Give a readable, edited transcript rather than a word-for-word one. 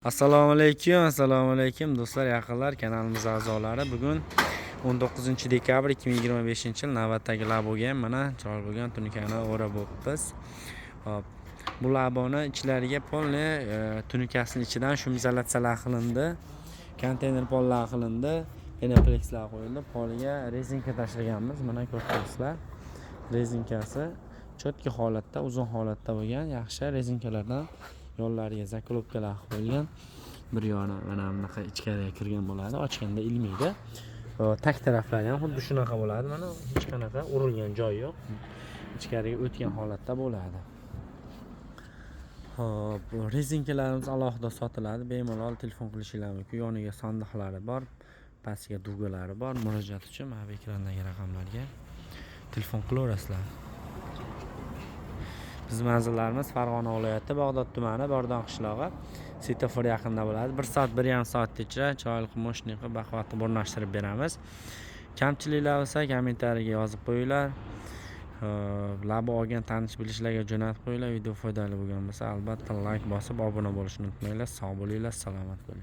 Assalomu alaykum do'stlar, yaqinlar, kanalimiz a'zolari. Bugun 19 dekabr 2025-yil navbatdagi laboga ham mana chiroyli bo'lgan tunikani o'rab bo'pmiz. Hop. Bu laboni ichlariga polni tunikasining ichidan shumizolyatsiyalar qilindi. Konteyner pollar qilindi, penoplekslar qo'yildi. Poliga rezinka tashlaganmiz. Mana ko'rasizlar. Rezinkasi chotki holatda, uzun holatda bo'lgan, yaxshi rezinkalardan yo'llariga zaklopkalar qo'yilgan. Bir yoni mana bunaqa ichkariga kirgan bo'ladi. Ochganda ilmaydi. Tak taraflari ham xuddi shunaqa bo'ladi. Mana hech qanaqa urilgan joyi yo'q. Ichkariga o'tgan holatda bo'ladi. Hop, rezinkalarimiz alohida sotiladi. Bemalol telefon qilishingiz mumkin. Yoniga sandiqlari bor, pastiga dugalari bor. Murojaat uchun mana bu ekrandagi raqamlarga telefon qilaverasizlar. Biz manzillarimiz Farg'ona viloyati Bag'dod tumani Bordon qishlog'i. Svetofor yaqinda bo'ladi. 1 soat, 1,5 soat ichida chiroyli moshni qilib baquvvatli o'rnashtirib beramiz. Kamchiliklar bo'lsa kommentariyaga yozib qo'yinglar. Labo olgan tanish bilishlarga jo'natib qo'yinglar. Video foydali bo'lgan bo'lsa albatta like bosib obuna bo'lishni unutmanglar. Sog' bo'linglar, salomat bo'ling.